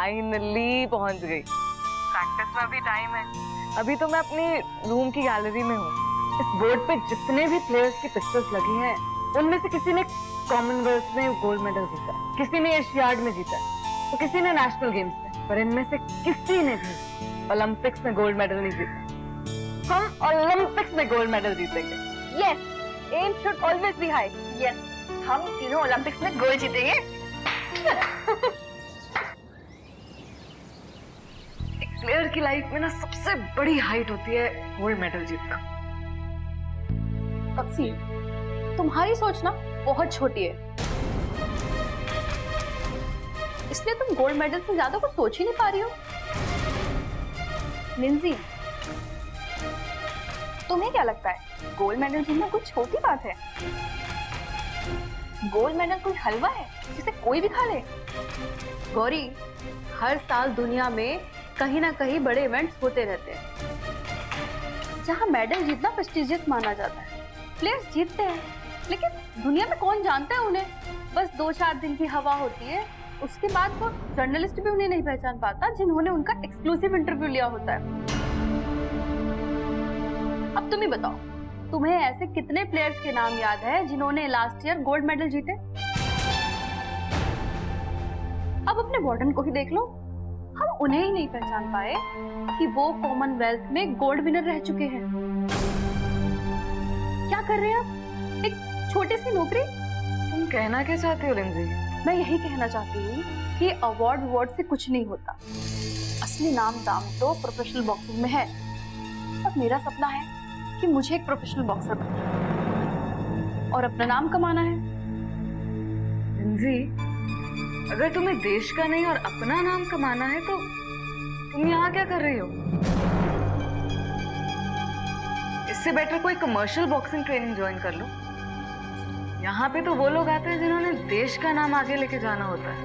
Finally पहुंच गई। Practice में अभी टाइम है। अभी तो मैं अपनी रूम की गैलरी में हूँ। इस बोर्ड पे जितने भी प्लेयर्स की पिक्चर्स लगी हैं, उनमें से किसी ने कॉमनवेल्थ में गोल्ड मेडल जीता, किसी ने एशियाड में जीता, तो किसी ने नेशनल गेम्स में, पर इनमें से किसी ने भी ओलंपिक्स में गोल्ड मेडल नहीं जीता। हम ओलंपिक्स में गोल्ड मेडल जीतेंगे। Yes, aim should always be high. Yes, हम तीनों ओलंपिक्स में गोल्ड जीतेंगे। एक प्लेयर की लाइफ में ना सबसे बड़ी हाइट होती है गोल्ड मेडल जीतना। पक्षी, तुम्हारी सोच ना बहुत छोटी है, इसलिए तुम गोल्ड मेडल से ज्यादा कुछ सोच ही नहीं पा रही हो। लिंजी, तुम्हें क्या लगता है गोल्ड मेडल जीतना कुछ छोटी बात है? गोल्ड मेडल कोई हलवा है जिसे कोई भी खा ले? गौरी, हर साल दुनिया में कहीं ना कहीं बड़े इवेंट्स होते रहते हैं जहां मेडल जीतना प्रेस्टिजियस माना जाता है। प्लेयर्स जीतते हैं, लेकिन दुनिया में कौन जानता है उन्हें? बस 2-4 दिन की हवा होती है, उसके बाद तो जर्नलिस्ट भी उन्हें नहीं पहचान पाता जिन्होंने उनका एक्सक्लूसिव इंटरव्यू लिया होता है। अब तुम ही बताओ, तुम्हें ऐसे कितने प्लेयर्स के नाम याद है जिन्होंने लास्ट ईयर गोल्ड मेडल जीते? अब अपने वार्डन को ही देख लो, हम उन्हें ही नहीं पहचान पाए कि वो कॉमनवेल्थ में गोल्ड विनर रह चुके हैं। क्या कर रहे हैं आप? एक छोटी सी नौकरी? तुम कहना क्या चाहती हो लिंजी? मैं यही कहना चाहती हूँ कि अवार्ड से कुछ नहीं होता। असली नाम दाम तो प्रोफेशनल बॉक्सिंग में है। अब मेरा सपना है कि मुझे एक प्रोफेशनल बॉक्सर बनना और अपना नाम कमाना है। लिंजी, अगर तुम्हें देश का नहीं और अपना नाम कमाना है तो तुम यहाँ क्या कर रही हो? इससे बेटर कोई कमर्शियल बॉक्सिंग ट्रेनिंग ज्वाइन कर लो। यहाँ पे तो वो लोग आते हैं जिन्होंने देश का नाम आगे लेके जाना होता है।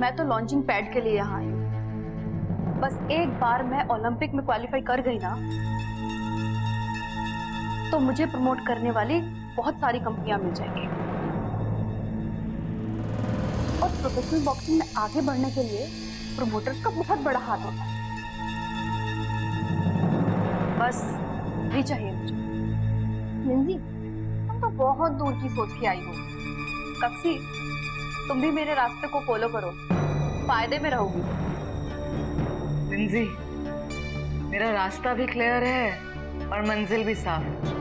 मैं तो लॉन्चिंग पैड के लिए यहाँ आई हूँ। बस एक बार मैं ओलंपिक में क्वालिफाई कर गई ना, तो मुझे प्रमोट करने वाली बहुत सारी कंपनियां मिल जाएंगी। और प्रोफेशनल बॉक्सिंग में आगे बढ़ने के लिए प्रमोटर्स का बहुत बड़ा हाथ होता है। बस भी चाहिए मुझे। लिंजी, तुम तो बहुत दूर की सोच के आई हो। कक्षी, तुम भी मेरे रास्ते को फॉलो करो, फायदे में रहोगी। लिंजी, मेरा रास्ता भी क्लियर है और मंजिल भी साफ है।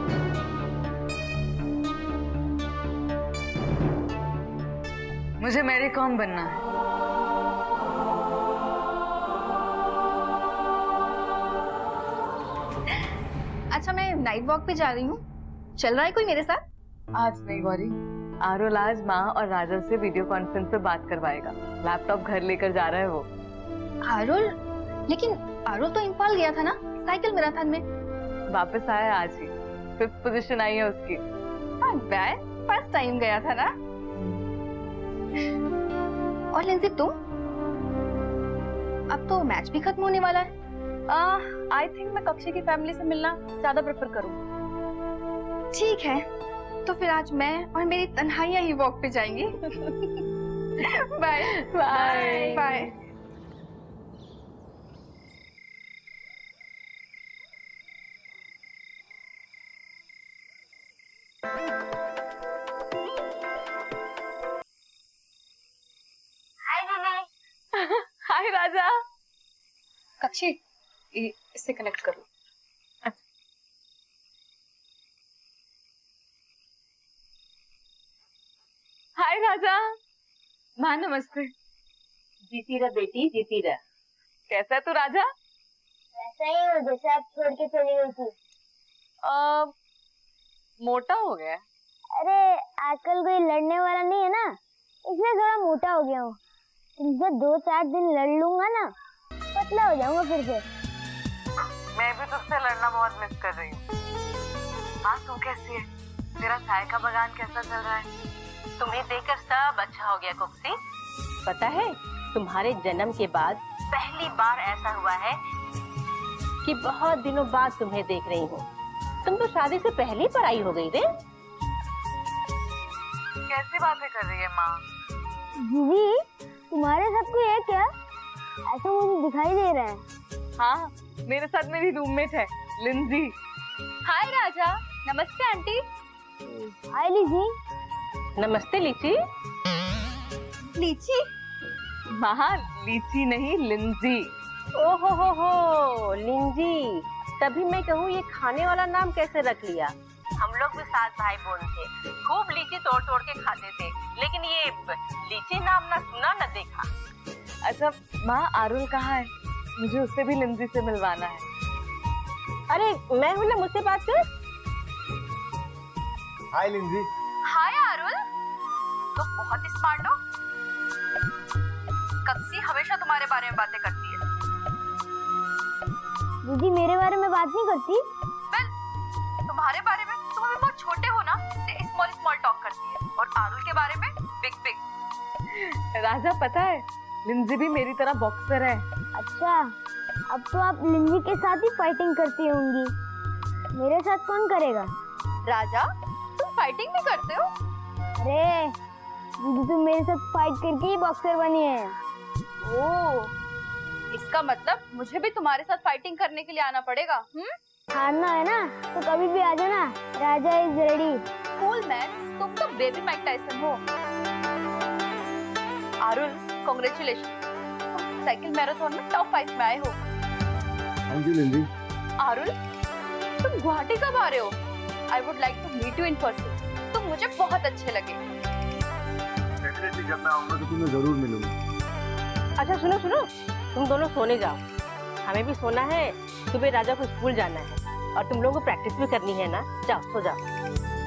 मुझे मैरी कॉम बनना है। अच्छा, मैं नाइट वॉक पे जा रही हूँ, चल रहा है कोई मेरे साथ? आज नहीं गौरी, आरुल आज माँ और राजल से वीडियो कॉन्फ्रेंस पे बात करवाएगा। लैपटॉप घर लेकर जा रहा है वो। आरुल? लेकिन आरुल तो इम्फाल गया था ना साइकिल मैराथन में। वापस आया आज ही, 5th पोजीशन आई है उसकी। फर्स्ट टाइम गया था ना। और लिंजी, तुम? अब तो मैच भी खत्म होने वाला है। आई थिंक मैं कक्षी की फैमिली से मिलना ज्यादा प्रेफर करूँ। ठीक है, तो फिर आज मैं और मेरी तन्हाइयां ही वॉक पे जाएंगी। Bye bye bye. Hi Raja. कक्षी, इससे कनेक्ट करो। हाय राजा। माँ नमस्ते। जीती रह बेटी, जीती रह। कैसा है तू राजा? वैसा ही हो जैसे आप छोड़ के चली गई थी। मोटा हो गया? अरे आजकल कोई लड़ने वाला नहीं है ना, इसलिए थोड़ा मोटा हो गया हूँ। तुमसे 2-4 दिन लड़ लूंगा ना, पतला हो जाऊंगा फिर से। मैं भी तुझसे लड़ना बहुत मिस कर रही हूँ। हाँ, तू कैसी है? तेरा चाय का बगान कैसा चल रहा है? तुम्हें देखकर सब अच्छा हो गया कुक्सी। पता है, तुम्हारे जन्म के बाद पहली बार ऐसा हुआ है कि बहुत दिनों बाद तुम्हें देख रही हूँ। तुम तो शादी से पहले ही पराई हो गई रे। कैसी बातें कर रही है माँ? दीदी, तुम्हारे साथ कोई है क्या? ऐसा मुझे दिखाई दे रहा है। हाँ, मेरे साथ मेरी रूममेट है लिंजी। हाय राजा। नमस्ते आंटी। हाय लीजी। नमस्ते लीची। लीची? हाँ, लीची नहीं लिंजी। ओहो हो लिंजी, तभी मैं कहूँ ये खाने वाला नाम कैसे रख लिया। हम लोग भी साथ भाई बहन थे, खूब लीची तोड़ तोड़ के खाते थे, लेकिन ये लीची नाम ना सुना न देखा। अच्छा माँ, आरुल कहाँ है? मुझे उससे भी लिंजी से मिलवाना है। अरे मैं हूँ ना, मुझसे बात कर। हाय लिंजी। हाय आरुल, तुम बहुत स्मार्ट हो। कप्सी हमेशा तुम्हारे बारे में बातें करती है। दीदी मेरे बारे में बात नहीं करती। तुम्हारे बारे में, तुम अभी बहुत छोटे हो ना, स्मॉल स्मॉल टॉक करती है। और आरुल के बारे में बिग बिग। राजा पता है, लिंजी भी मेरी तरह बॉक्सर है। अच्छा, अब तो आप लिंजी के साथ ही फाइटिंग करती होंगी। मेरे साथ कौन करेगा? राजा, तुम फाइटिंग भी करते हो? अरे दीदी, तुम मेरे साथ फाइट करके ही बॉक्सर बनी है। ओह, इसका मतलब मुझे भी तुम्हारे साथ फाइटिंग करने के लिए आना पड़ेगा। हारना है ना तो कभी भी आ जाना, राजा इज रेडी। कूल मैन, तुम तो बेबी माइक टाइसन हो। आरुल, कांग्रेचुलेशन, तुम साइकिल मैराथन में टॉप 5 में आए हो। Thank you लिंजी। आरुल, तुम गुवाहाटी कब आ रहे हो? I would like to meet you in person. तुम मुझे बहुत अच्छे लगे। डेफिनेटली जब मैं आऊंगा तो तुम्हें जरूर मिलूंगा। अच्छा सुनो सुनो, तुम दोनों सोने जाओ, हमें भी सोना है। सुबह राजा को स्कूल जाना है और तुम लोगों को प्रैक्टिस भी करनी है ना। जाओ सो जाओ।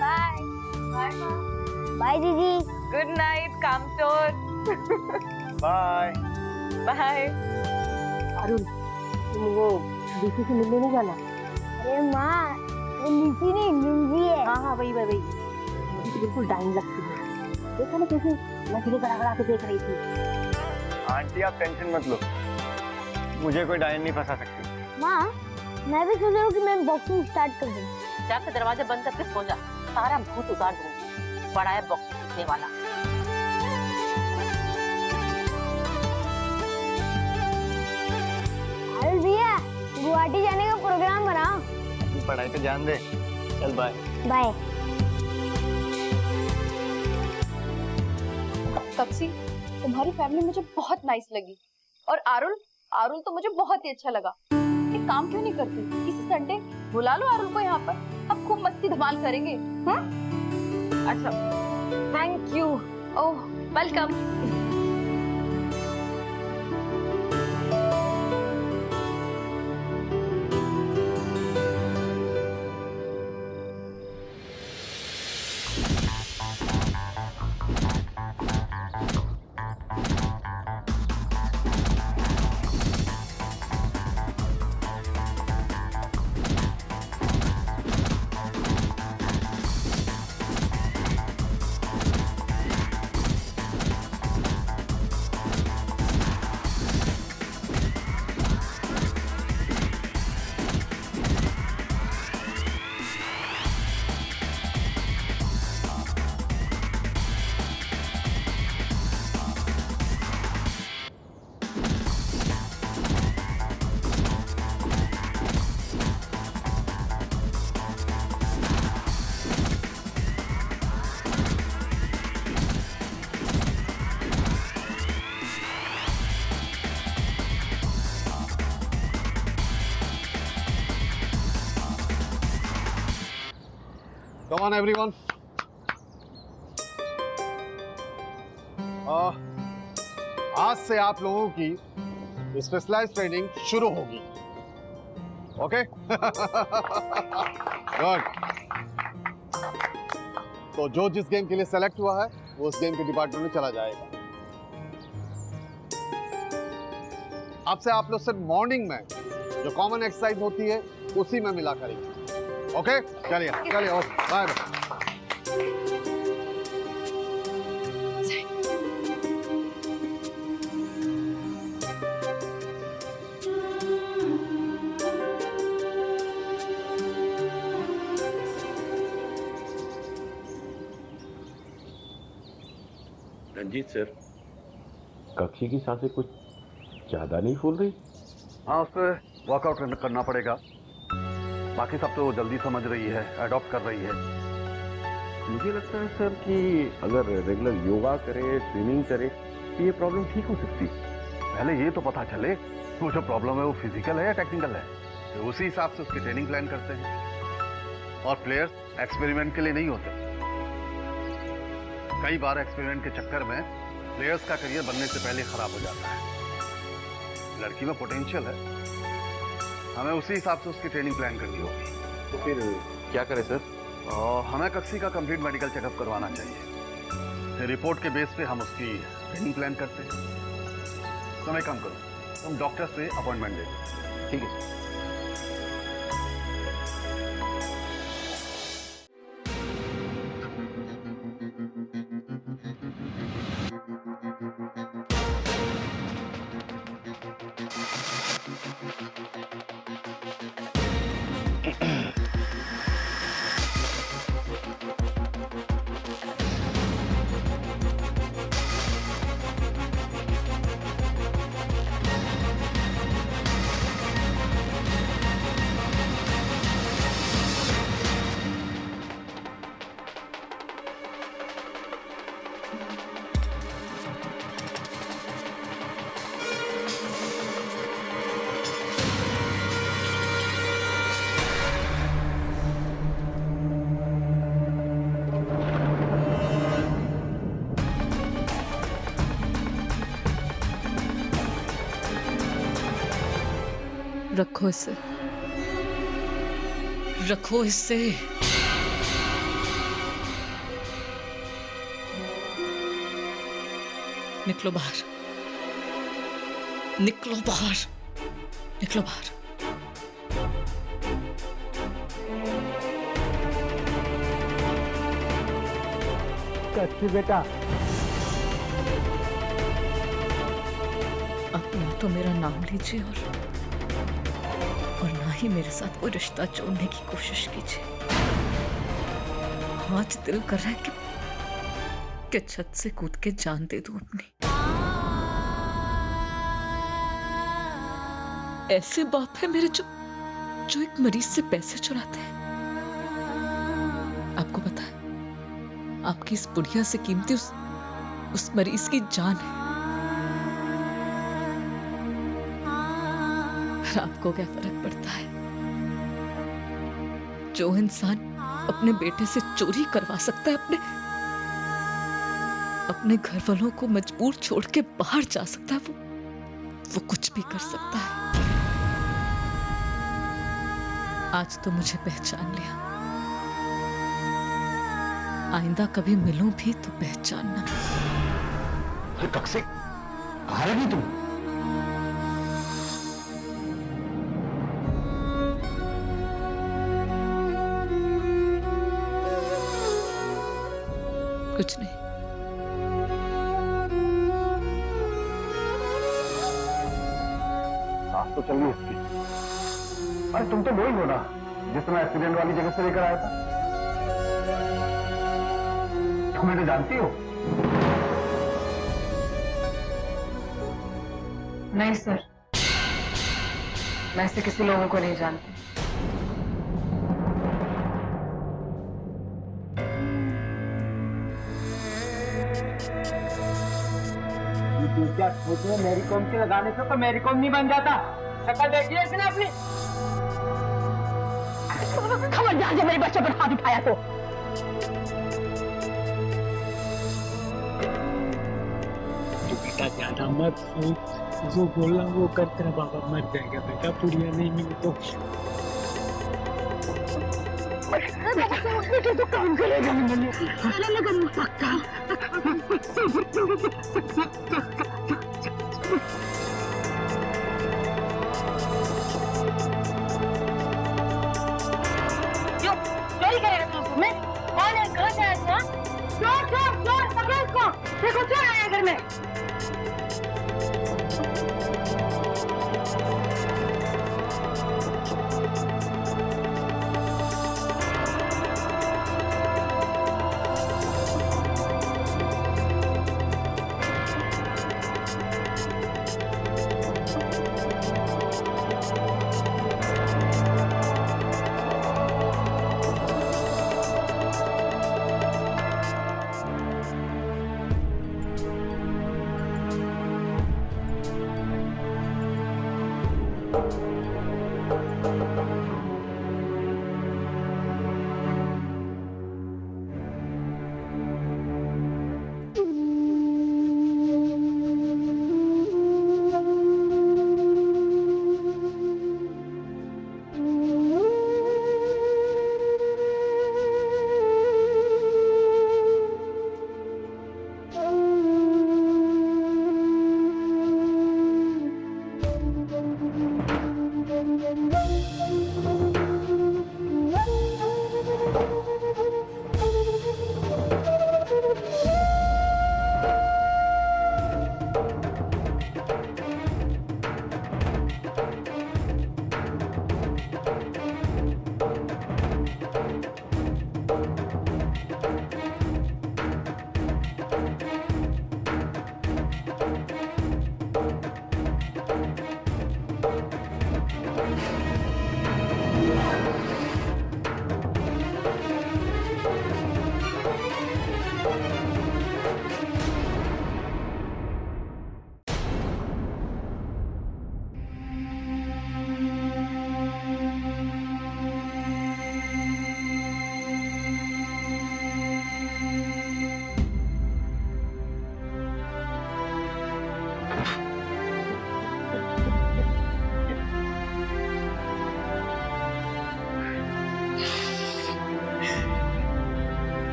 बाय बाय माँ। बाय दीदी। गुड नाइट कामचोर। Bye bye. अरुण, तुम वो लीची से मिलने नहीं जाना। अरे माँ, वो लीची नहीं लिंजी है। हाँ वही मुझे तो बिल्कुल डाइन लगती है। देखा ना कैसे नजरें गड़गड़ा के देख रही थी। आंटी आप टेंशन मत लो, मुझे कोई डायन नहीं फंसा सकती। माँ, मैं भी सोच रहा हूँ कि मैं बॉक्सिंग स्टार्ट कर दूँ। जाकर दरवाजा बंद करके सो जा, सारा भूत उतार दूंगी। बड़ा है बॉक्स सीखने वाला। अरे भैया, गुवाहाटी जाने का प्रोग्राम बनाओ। तू पढ़ाई पे ध्यान दे। चल बाय। बाय। कप्सी, तुम्हारी फैमिली मुझे बहुत नाइस लगी। और आरुल, आरुल तो मुझे बहुत ही अच्छा लगा। एक काम क्यों नहीं करती, इस संडे बुला लो आरुल को यहाँ पर, अब खूब मस्ती धमाल करेंगे। अच्छा, thank you. Oh, welcome. Come on everyone. आज से आप लोगों की स्पेशलाइज्ड ट्रेनिंग शुरू होगी। ओके? गुड। तो जो जिस गेम के लिए सेलेक्ट हुआ है वो उस गेम के डिपार्टमेंट में चला जाएगा। अब से आप लोग सिर्फ मॉर्निंग में जो कॉमन एक्सरसाइज होती है उसी में मिला करेंगे। ओके? चलिए चलिए, okay bye bye. Ranjit sir, कक्षी की सांसें कुछ ज्यादा नहीं फूल रही? हाँ, उस पर वर्कआउट करना पड़ेगा। बाकी सब तो जल्दी समझ रही है, अडॉप्ट कर रही है। मुझे लगता है सर कि अगर रेगुलर योगा करे, स्विमिंग करे तो ये प्रॉब्लम ठीक हो सकती। पहले ये तो पता चले वो जो प्रॉब्लम है वो फिजिकल है या टेक्निकल है, तो उसी हिसाब से उसकी ट्रेनिंग प्लान करते हैं। और प्लेयर्स एक्सपेरिमेंट के लिए नहीं होते। कई बार एक्सपेरिमेंट के चक्कर में प्लेयर्स का करियर बनने से पहले खराब हो जाता है। लड़की में पोटेंशियल है, हमें उसी हिसाब से उसकी ट्रेनिंग प्लान करनी होगी। तो फिर क्या करें सर? हमें कक्षी का कंप्लीट मेडिकल चेकअप करवाना चाहिए। फिर रिपोर्ट के बेस पे हम उसकी ट्रेनिंग प्लान करते हैं। तो मैं काम करूँ, तुम डॉक्टर से अपॉइंटमेंट दे दो। ठीक है सर। रखो इसे, रखो इसे। निकलो बाहर, निकलो बाहर, निकलो बाहर। कक्षी बेटा, अब ना तो मेरा नाम लीजिए और ना ही मेरे साथ कोई रिश्ता जोड़ने की कोशिश कीजिए। आज दिल कर रहा है कि छत से कूद के जान दे दूं अपनी। ऐसे बाप है मेरे जो एक मरीज से पैसे चुराते हैं। आपको पता है, आपकी इस बुढ़िया से कीमती उस मरीज की जान है। पर आपको क्या फर्क पड़ता है? जो इंसान अपने बेटे से चोरी करवा सकता है, अपने घर वालों को मजबूर छोड़ के बाहर जा सकता है, वो कुछ भी कर सकता है। आज तो मुझे पहचान लिया, आइंदा कभी मिलूं भी तो पहचानना। कक्षी, कहाँ रही तुम? कुछ नहीं। सांस तो चल रही उसकी। अरे तुम तो वही हो ना जिस समय एक्सीडेंट वाली जगह से लेकर आया था। तुम्हें तो जानती हो? नहीं सर, मैं ऐसे किसी लोगों को नहीं जानती। तू क्या सोचे मेरी कॉम के लगाने से तो मेरी कॉम नहीं बन जाता। शक्ल देखिए इसने अपनी। खबरदार जब मेरे बच्चे पर हाथ उठाया तो। तू बेटा ज्यादा मत सोच, जो बोलना वो कर, तेरा बाबा मर जाएगा बेटा, पुड़िया नहीं मिली तो। बेटे तो काम करेगा नहीं पक्का। चोरी करेगा तू उसमें? कौन है? कहाँ से आया तू? चोर चोर चोर, पकड़ो उसको। देखो चोर आया घर में।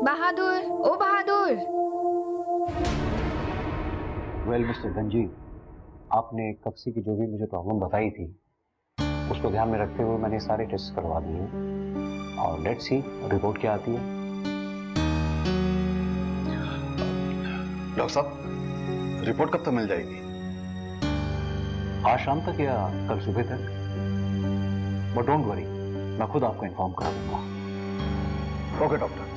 बहादुर, ओ बहादुर। वेल मिस्टर गंजी, आपने कप्सी की जो भी मुझे प्रॉब्लम बताई थी उसको ध्यान में रखते हुए मैंने सारे टेस्ट करवा दिए और लेट्स सी रिपोर्ट क्या आती है। डॉक्टर साहब, रिपोर्ट कब तक मिल जाएगी? आज शाम तक या कल सुबह तक, बट डोंट वरी, मैं खुद आपको इन्फॉर्म करा दूंगा। Okay doctor.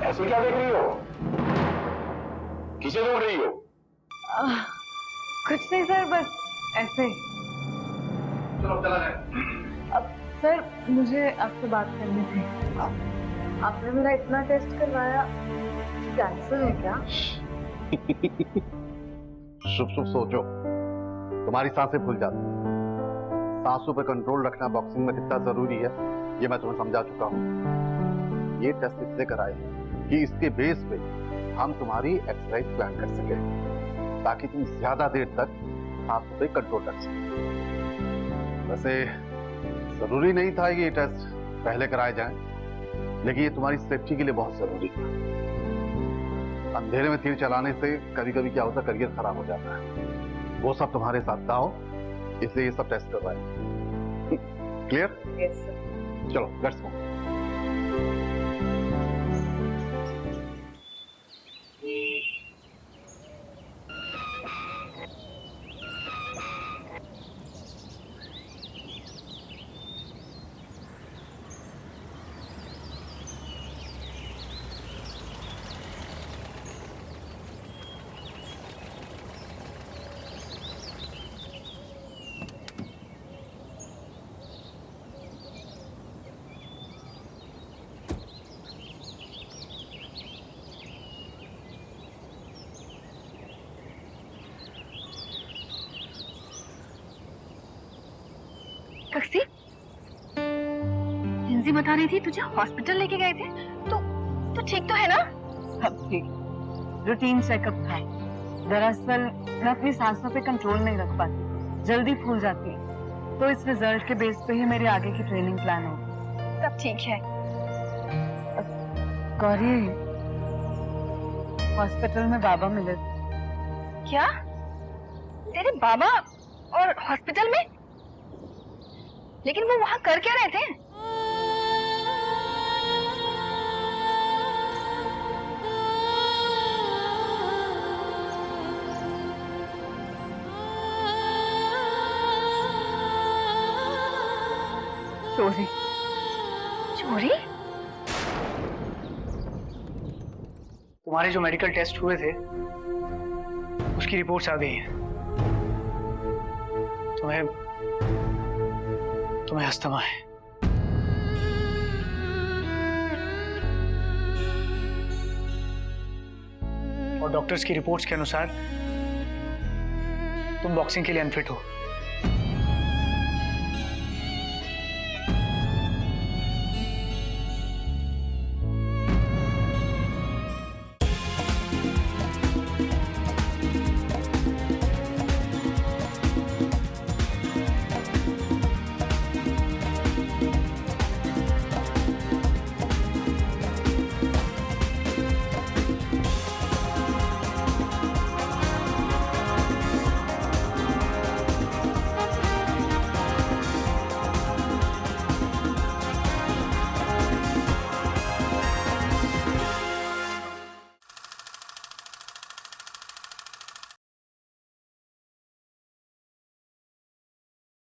ऐसे क्या देख रही हो? किसे ढूंढ रही हो? कुछ नहीं सर, बस ऐसे ही। चलो चला जाए। अब सर मुझे आपसे बात करनी थी। आपने मेरा इतना टेस्ट करवाया, कैंसर है क्या? शुभ शुभ सोचो, तुम्हारी सांसें फूल जाती हैं। सांसों पर कंट्रोल रखना बॉक्सिंग में कितना जरूरी है ये मैं तुम्हें समझा चुका हूँ। ये टेस्ट इसलिए कराए हैं कि इसके बेस पे हम तुम्हारी एक्सरसाइज प्लान कर सके ताकि तुम ज्यादा देर तक सांसों पे कंट्रोल रख सके। वैसे जरूरी नहीं था कि ये टेस्ट पहले कराए जाएं, लेकिन ये तुम्हारी सेफ्टी के लिए बहुत जरूरी है। अंधेरे में तीर चलाने से कभी कभी क्या होता है, करियर खराब हो जाता है। वो सब तुम्हारे साथ ना हो, इसलिए ये सब टेस्ट करवाए। क्लियर? Yes sir. चलो लेट्स गो। कक्सी, लिंजी बता रही थी तुझे हॉस्पिटल लेके गए थे, तो ठीक तो है ना? अब ठीक, रूटीन चेकअप था। दरअसल मैं अपनी सांसों पे कंट्रोल नहीं रख पाती, जल्दी फूल जाती है, तो इस रिजल्ट के बेस पे ही मेरे आगे की ट्रेनिंग प्लान होगी। सब ठीक है। गौरी, हॉस्पिटल में बाबा मिले। क्या? तेरे बाबा और हॉस्पिटल में? लेकिन वो वहां कर क्या रहे थे? चोरी। चोरी? तुम्हारे जो मेडिकल टेस्ट हुए थे उसकी रिपोर्ट्स आ गई हैं। तुम्हें अस्थमा है। और डॉक्टर्स की रिपोर्ट्स के अनुसार तुम बॉक्सिंग के लिए अनफिट हो।